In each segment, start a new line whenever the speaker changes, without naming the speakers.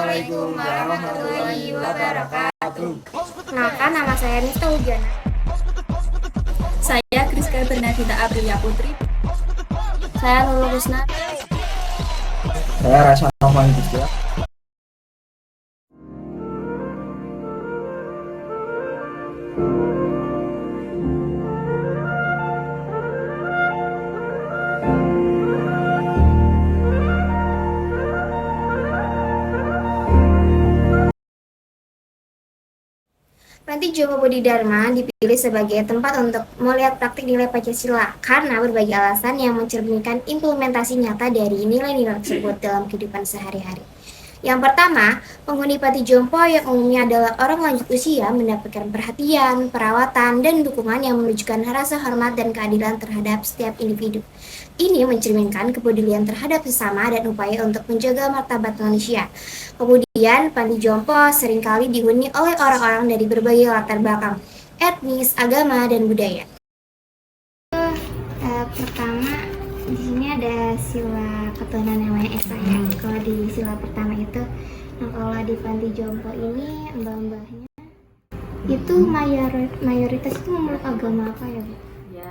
Assalamualaikum warahmatullahi wabarakatuh.
Kenalkan, nama saya Nista Hujana.
Saya Kriska Bernadita Aprilia Putri.
Saya Nurul Husna.
Saya Rasa Novan Kustia.
Panti Jompo Budi Dharma dipilih sebagai tempat untuk melihat praktik nilai Pancasila karena berbagai alasan yang mencerminkan implementasi nyata dari nilai-nilai tersebut dalam kehidupan sehari-hari. Yang pertama, penghuni Panti Jompo yang umumnya adalah orang lanjut usia mendapatkan perhatian, perawatan, dan dukungan yang menunjukkan rasa hormat dan keadilan terhadap setiap individu. Ini mencerminkan kepedulian terhadap sesama dan upaya untuk menjaga martabat manusia. Kemudian, Panti Jompo seringkali dihuni oleh orang-orang dari berbagai latar belakang, etnis, agama, dan budaya. Pertama, di sini ada sila ketuhanan yang Maha Esa ya. Kalau di sila pertama itu, kalau di Panti Jompo ini mbah-mbahnya itu mayoritas itu memeluk agama apa ya, Bu?
Ya.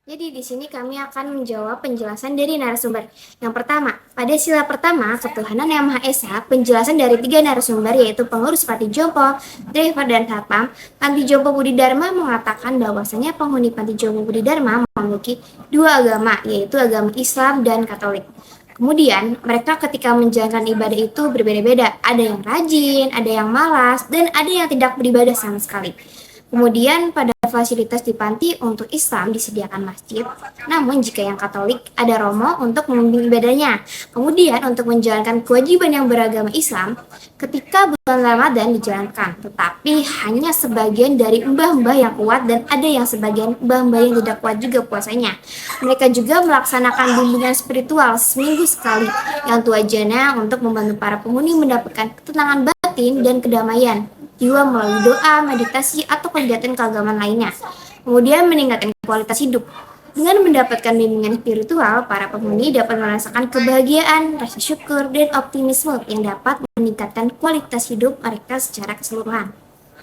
Jadi di sini kami akan menjawab penjelasan dari narasumber. Yang pertama, pada sila pertama, ketuhanan yang Maha Esa, penjelasan dari 3 narasumber yaitu pengurus Panti Jompo, driver dan satpam. Panti Jompo Budi Dharma mengatakan bahwasanya penghuni Panti Jompo Budi Dharma memiliki 2 agama, yaitu agama Islam dan Katolik. Kemudian, mereka ketika menjalankan ibadah itu berbeda-beda. Ada yang rajin, ada yang malas, dan ada yang tidak beribadah sama sekali. Kemudian pada fasilitas di panti untuk Islam disediakan masjid, namun jika yang Katolik ada romo untuk membimbing ibadahnya. Kemudian untuk menjalankan kewajiban yang beragama Islam, ketika bulan Ramadan dijalankan, tetapi hanya sebagian dari mbah-mbah yang kuat dan ada yang sebagian mbah-mbah yang tidak kuat juga puasanya. Mereka juga melaksanakan bimbingan spiritual seminggu sekali yang tujuannya untuk membantu para penghuni mendapatkan ketenangan batin dan kedamaian jiwa melalui doa, meditasi, atau kegiatan keagamaan lainnya. Kemudian meningkatkan kualitas hidup. Dengan mendapatkan bimbingan spiritual, para penghuni dapat merasakan kebahagiaan, rasa syukur, dan optimisme yang dapat meningkatkan kualitas hidup mereka secara keseluruhan.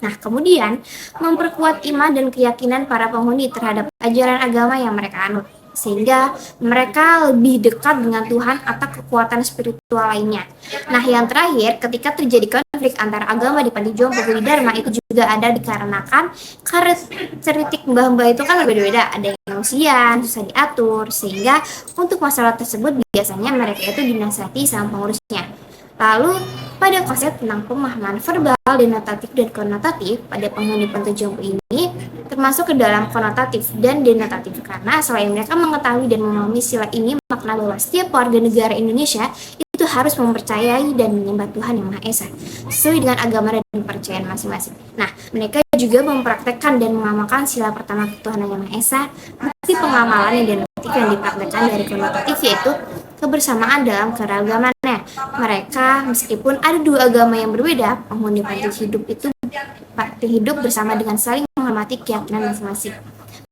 Nah, kemudian memperkuat iman dan keyakinan para penghuni terhadap ajaran agama yang mereka anut, sehingga mereka lebih dekat dengan Tuhan atau kekuatan spiritual lainnya. Nah, yang terakhir, ketika terjadi konflik antara agama di Panti Jompo Budi Dharma itu juga ada dikarenakan karakteristik mbah-mbah itu kan berbeda-beda, ada yang usian, susah diatur, sehingga untuk masalah tersebut biasanya mereka itu dinasihati sama pengurusnya. Lalu, pada konsep tentang pemahaman verbal, denotatif, dan konotatif pada penghuni Panti Jompo ini termasuk ke dalam konotatif dan denotatif karena selain mereka mengetahui dan memahami sila ini, makna bahwa setiap warga negara Indonesia itu harus mempercayai dan menyembah Tuhan yang Maha Esa sesuai dengan agama dan kepercayaan masing-masing. Nah, mereka juga mempraktekkan dan mengamalkan sila pertama ketuhanan yang Maha Esa. Bukti pengamalan yang denotatif yang dipraktekkan dari konotatif yaitu kebersamaan dalam keragamannya. Mereka meskipun ada 2 agama yang berbeda, penghuni panti hidup bersama dengan saling menghormati keyakinan masing-masing,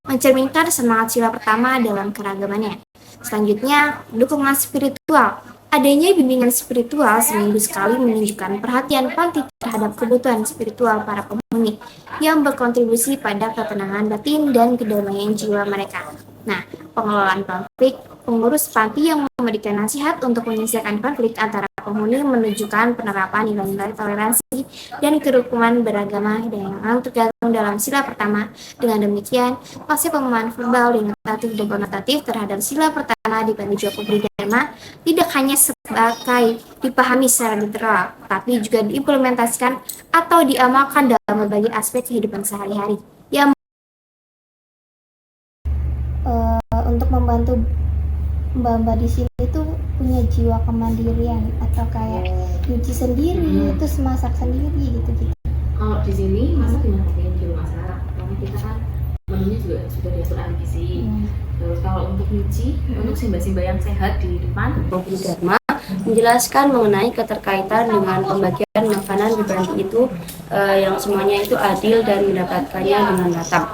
mencerminkan semangat sila pertama dalam keragamannya. Selanjutnya, dukungan spiritual. Adanya bimbingan spiritual seminggu sekali menunjukkan perhatian panti terhadap kebutuhan spiritual para penghuni yang berkontribusi pada ketenangan batin dan kedamaian jiwa mereka. Nah, pengelolaan konflik, pengurus panti yang memberikan nasihat untuk menyelesaikan konflik antara penghuni menunjukkan penerapan nilai-nilai toleransi dan kerukunan beragama yang tergabung dalam sila pertama. Dengan demikian, konsep pemahaman verbal, denotatif, dan konotatif terhadap sila pertama di Panti Jompo Budi Dharma tidak hanya sebagai dipahami secara literal, tapi juga diimplementasikan atau diamalkan dalam berbagai aspek kehidupan sehari-hari. Yang untuk membantu mbak-mbak di sini itu punya jiwa kemandirian atau kayak nyuci sendiri, terus masak sendiri gitu-gitu.
Kalau di sini masak dengan pakaian di rumah masak, karena kita kan menunya juga sudah diatur ahli gizi. Terus kalau untuk nyuci, untuk simbah-simbah yang sehat di depan, Budi Dharma menjelaskan mengenai keterkaitan dengan pembagian makanan di panti itu yang semuanya itu adil dan mendapatkannya dengan matang.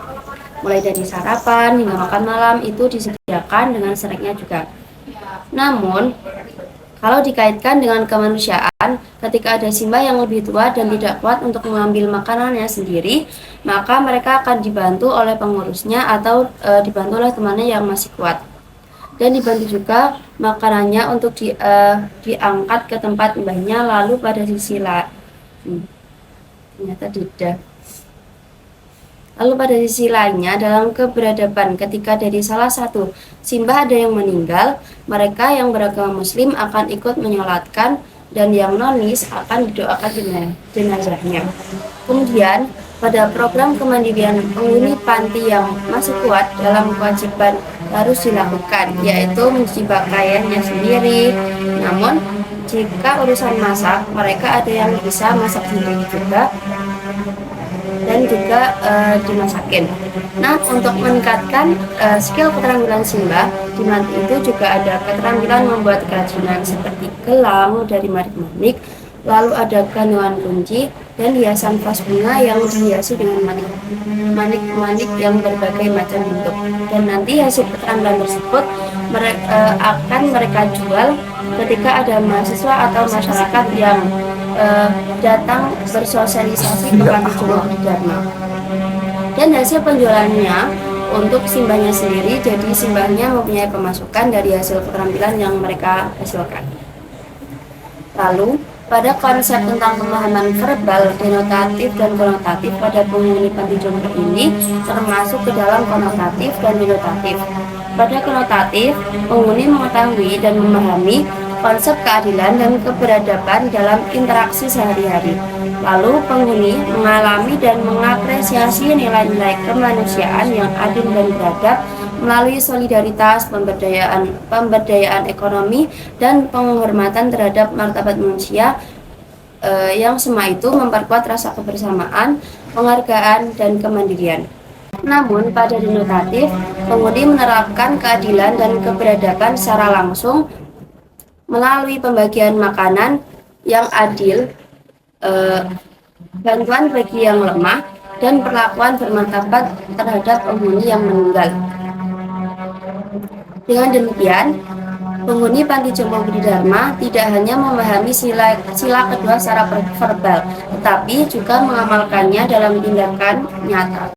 Mulai dari sarapan hingga makan malam itu disediakan dengan snacknya juga. Namun
Kalau dikaitkan dengan kemanusiaan, ketika ada Simba yang lebih tua dan tidak kuat untuk mengambil makanannya sendiri, maka mereka akan dibantu oleh pengurusnya atau dibantu oleh temannya yang masih kuat. Dan dibantu juga makanannya untuk diangkat ke tempat mbahnya, lalu pada sisi ternyata tidak. Lalu pada sisi lainnya, dalam keberadaban, ketika dari salah satu simbah ada yang meninggal, mereka yang beragama muslim akan ikut menyolatkan dan yang nonis akan didoakan jenazahnya. Kemudian, pada program kemandirian penghuni panti yang masih kuat dalam kewajiban harus dilakukan, yaitu mencuci pakaiannya sendiri. Namun, jika urusan masak, mereka ada yang bisa masak sendiri juga dan juga dimasakin. Nah, untuk meningkatkan skill keterampilan Simba, di manti itu juga ada keterampilan membuat kerajinan seperti gelang dari manik-manik, lalu ada gantungan kunci dan hiasan vas bunga yang dihiasi dengan manik-manik yang berbagai macam bentuk. Dan nanti hasil keterampilan tersebut akan mereka jual ketika ada mahasiswa atau masyarakat yang datang bersosialisasi ke Panti Jompo Budi Dharma. Dan hasil penjualannya untuk simbahnya sendiri, jadi simbahnya mempunyai pemasukan dari hasil keterampilan yang mereka hasilkan. Lalu pada konsep tentang pemahaman verbal, denotatif, dan konotatif pada penghuni Panti Jompo ini termasuk ke dalam konotatif dan denotatif. Pada konotatif, penghuni mengetahui dan memahami konsep keadilan dan keberadaban dalam interaksi sehari-hari. Lalu penghuni mengalami dan mengapresiasi nilai-nilai kemanusiaan yang adil dan beradab melalui solidaritas, pemberdayaan ekonomi, dan penghormatan terhadap martabat manusia, yang semua itu memperkuat rasa kebersamaan, penghargaan, dan kemandirian. Namun pada denotatif, penghuni menerapkan keadilan dan keberadaban secara langsung melalui pembagian makanan yang adil, bantuan bagi yang lemah, dan perlakuan bermartabat terhadap penghuni yang meninggal. Dengan demikian, penghuni Panti Jompo Budi Dharma tidak hanya memahami sila kedua secara verbal, tetapi juga mengamalkannya dalam tindakan nyata.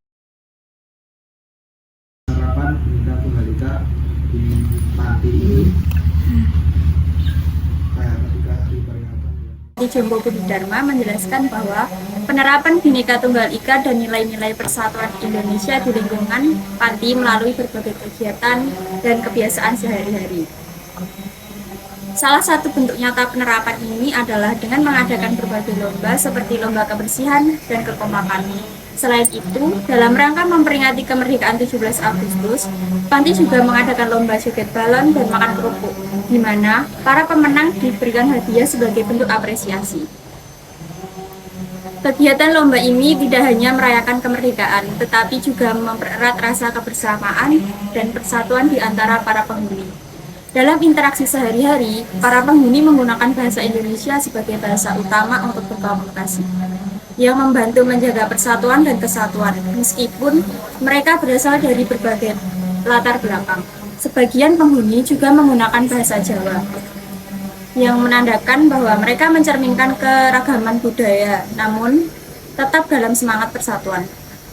Harapan Bhinneka Tunggal Ika di panti ini ketika hari peringatan
Panti Jompo Budi Dharma menjelaskan bahwa penerapan Bhinneka Tunggal Ika dan nilai-nilai persatuan Indonesia di lingkungan panti melalui berbagai kegiatan dan kebiasaan sehari-hari. Salah satu bentuk nyata penerapan ini adalah dengan mengadakan berbagai lomba seperti lomba kebersihan dan kekompakan. Selain itu, dalam rangka memperingati kemerdekaan 17 Agustus, Panti juga mengadakan lomba joget balon dan makan kerupuk, di mana para pemenang diberikan hadiah sebagai bentuk apresiasi. Kegiatan lomba ini tidak hanya merayakan kemerdekaan, tetapi juga mempererat rasa kebersamaan dan persatuan di antara para penghuni. Dalam interaksi sehari-hari, para penghuni menggunakan bahasa Indonesia sebagai bahasa utama untuk berkomunikasi, yang membantu menjaga persatuan dan kesatuan, meskipun mereka berasal dari berbagai latar belakang. Sebagian penghuni juga menggunakan bahasa Jawa, yang menandakan bahwa mereka mencerminkan keragaman budaya, namun tetap dalam semangat persatuan.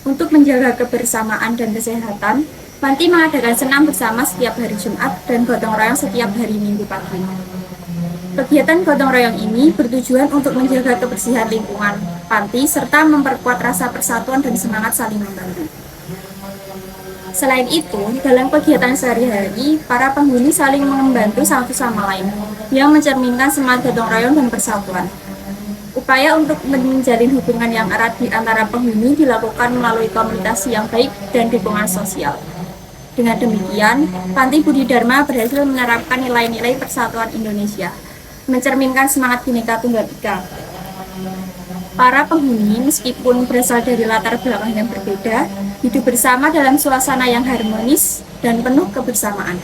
Untuk menjaga kebersamaan dan kesehatan, Panti mengadakan senam bersama setiap hari Jumat dan gotong royong setiap hari Minggu pagi. Kegiatan gotong royong ini bertujuan untuk menjaga kebersihan lingkungan panti serta memperkuat rasa persatuan dan semangat saling membantu. Selain itu, dalam kegiatan sehari-hari, para penghuni saling membantu satu sama lain, yang mencerminkan semangat gotong royong dan persatuan. Upaya untuk menjalin hubungan yang erat di antara penghuni dilakukan melalui komunikasi yang baik dan dukungan sosial. Dengan demikian, Panti Budi Dharma berhasil menerapkan nilai-nilai persatuan Indonesia, mencerminkan semangat Bhinneka Tunggal Ika. Para penghuni, meskipun berasal dari latar belakang yang berbeda, hidup bersama dalam suasana yang harmonis dan penuh kebersamaan.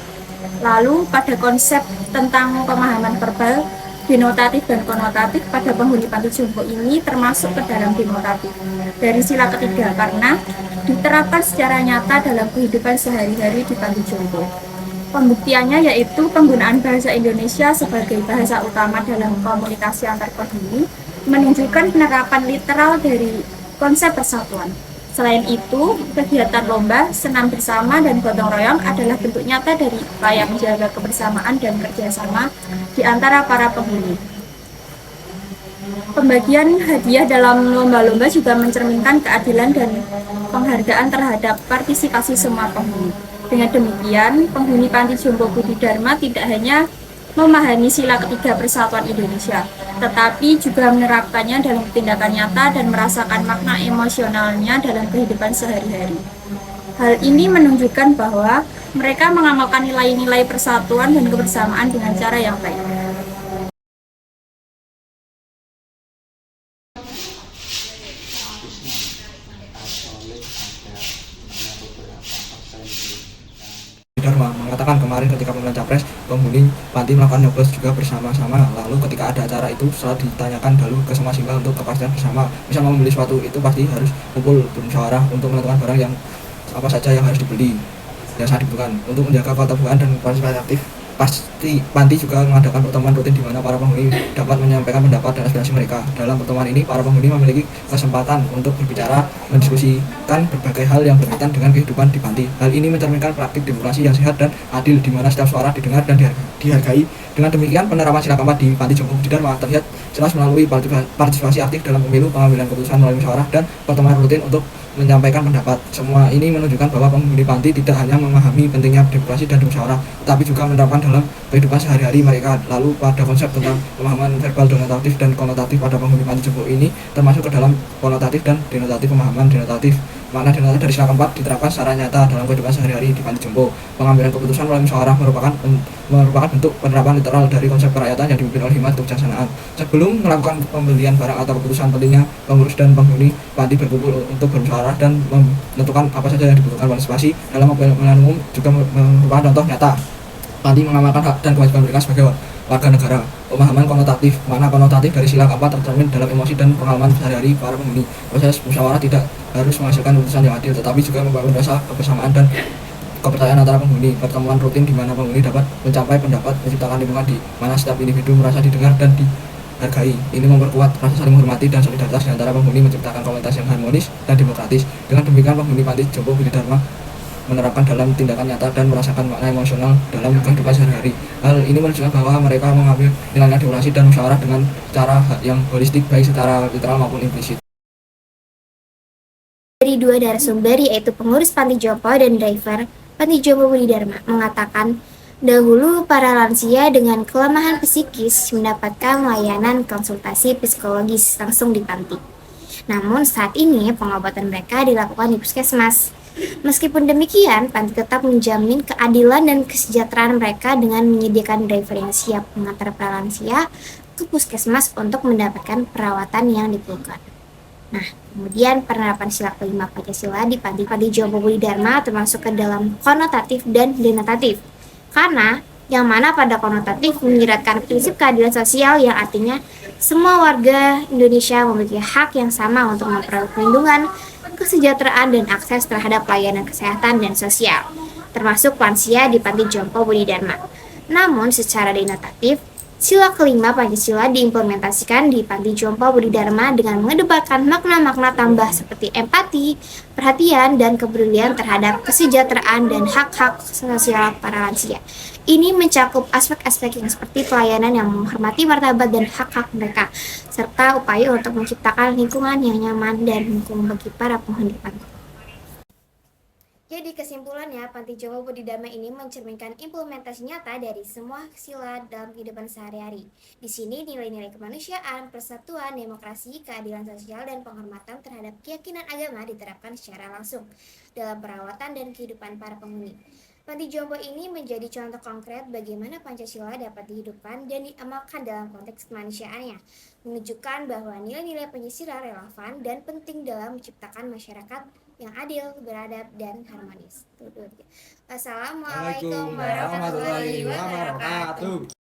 Lalu, pada konsep tentang pemahaman verbal, denotatif dan konotatif pada penghuni Panti Jompo ini termasuk ke dalam denotatif dari sila ketiga karena diterapkan secara nyata dalam kehidupan sehari-hari di Panti Jompo. Pembuktiannya yaitu penggunaan bahasa Indonesia sebagai bahasa utama dalam komunikasi antar penghuni menunjukkan penerapan literal dari konsep persatuan. Selain itu, kegiatan lomba, senam bersama, dan gotong royong adalah bentuk nyata dari upaya menjaga kebersamaan dan kerjasama di antara para penghuni. Pembagian hadiah dalam lomba-lomba juga mencerminkan keadilan dan penghargaan terhadap partisipasi semua penghuni. Dengan demikian, penghuni Panti Jompo Budi Dharma tidak hanya memahami sila ketiga persatuan Indonesia, tetapi juga menerapkannya dalam tindakan nyata dan merasakan makna emosionalnya dalam kehidupan sehari-hari. Hal ini menunjukkan bahwa mereka mengamalkan nilai-nilai persatuan dan kebersamaan dengan cara yang baik.
Dharma mengatakan kemarin ketika pemilihan capres, penghuni panti melakukan nyoblos juga bersama-sama. Lalu ketika ada acara itu selalu ditanyakan dulu ke semua simbah untuk kepastian bersama. Misal mau membeli suatu itu pasti harus kumpul bermusyawarah untuk menentukan barang yang apa saja yang harus dibeli, yang sangat dibutuhkan. Untuk menjaga keterbukaan dan partisipasi aktif, pasti panti juga mengadakan pertemuan rutin di mana para penghuni dapat menyampaikan pendapat dan aspirasi mereka. Dalam pertemuan ini, para penghuni memiliki kesempatan untuk berbicara, mendiskusikan berbagai hal yang berkaitan dengan kehidupan di panti. Hal ini mencerminkan praktik demokrasi yang sehat dan adil di mana setiap suara didengar dan dihargai. Dengan demikian, penerapan sila keempat di Panti Jompo Budi Dharma terlihat jelas melalui partisipasi aktif dalam pemilu, pengambilan keputusan melalui musyawarah, dan pertemuan rutin untuk menyampaikan pendapat. Semua ini menunjukkan bahwa penghuni panti tidak hanya memahami pentingnya demokrasi dan musyawarah, tetapi juga menerapkan dalam kehidupan sehari-hari mereka. Lalu pada konsep tentang pemahaman verbal denotatif dan konotatif pada penghuni panti jompo ini termasuk ke dalam konotatif dan denotatif. Pemahaman denotatif, makna denotatif dari sila keempat diterapkan secara nyata dalam kehidupan sehari-hari di panti jompo. Pengambilan keputusan melalui musyawarah merupakan bentuk penerapan literal dari konsep kerakyatan yang dipimpin oleh hikmat kebijaksanaan. Sebelum melakukan pembelian barang atau keputusan pentingnya, pengurus dan penghuni panti berkumpul untuk bermusyawarah dan menentukan apa saja yang dibutuhkan. Partisipasi dalam pemilihan umum juga merupakan contoh nyata panti mengamalkan hak dan kewajiban mereka sebagai warga negara. Pemahaman konotatif, makna konotatif dari sila keempat tercermin dalam emosi dan pengalaman sehari-hari para penghuni. Proses musyawarah tidak harus menghasilkan keputusan yang adil, tetapi juga membangun rasa kebersamaan dan kepercayaan antara penghuni. Pertemuan rutin di mana penghuni dapat mencapai pendapat, menciptakan lingkungan di mana setiap individu merasa didengar dan dihargai. Ini memperkuat rasa saling menghormati dan solidaritas di antara penghuni, menciptakan komunitas yang harmonis dan demokratis. Dengan demikian, penghuni Panti Jompo Budi Dharma menerapkan dalam tindakan nyata dan merasakan makna emosional dalam kehidupan sehari-hari. Hal ini menunjukkan bahwa mereka mengambil nilai demokrasi dan musyawarah dengan cara yang holistik, baik secara literal maupun implisit.
Dari dua narasumber yaitu pengurus Panti Jompo dan driver Panti Jompo Budi Dharma mengatakan, dahulu para lansia dengan kelemahan psikis mendapatkan layanan konsultasi psikologis langsung di panti. Namun saat ini pengobatan mereka dilakukan di puskesmas. Meskipun demikian, panti tetap menjamin keadilan dan kesejahteraan mereka dengan menyediakan driver yang siap mengantar para lansia ke puskesmas untuk mendapatkan perawatan yang diperlukan. Nah, kemudian penerapan sila kelima Pancasila di Panti Jompo Budi Dharma termasuk ke dalam konotatif dan denotatif. Karena yang mana pada konotatif menyiratkan prinsip keadilan sosial yang artinya semua warga Indonesia memiliki hak yang sama untuk memperoleh perlindungan, kesejahteraan, dan akses terhadap layanan kesehatan dan sosial, termasuk lansia di Panti Jompo Budi Dharma. Namun secara denotatif, sila kelima Pancasila diimplementasikan di Panti Jompo Budi Dharma dengan mengedepankan makna-makna tambah seperti empati, perhatian, dan kepedulian terhadap kesejahteraan dan hak-hak sosial para lansia. Ini mencakup aspek-aspek yang seperti pelayanan yang menghormati martabat dan hak-hak mereka, serta upaya untuk menciptakan lingkungan yang nyaman dan mendukung bagi para penghuni panti. Jadi kesimpulannya, Panti Jompo Budi Dharma ini mencerminkan implementasi nyata dari semua sila dalam kehidupan sehari-hari. Di sini nilai-nilai kemanusiaan, persatuan, demokrasi, keadilan sosial, dan penghormatan terhadap keyakinan agama diterapkan secara langsung dalam perawatan dan kehidupan para penghuni. Panti Jompo ini menjadi contoh konkret bagaimana Pancasila dapat dihidupkan dan diamalkan dalam konteks kemanusiaannya, menunjukkan bahwa nilai-nilai Pancasila relevan dan penting dalam menciptakan masyarakat yang adil, beradab, dan harmonis. Wassalamualaikum warahmatullahi wabarakatuh.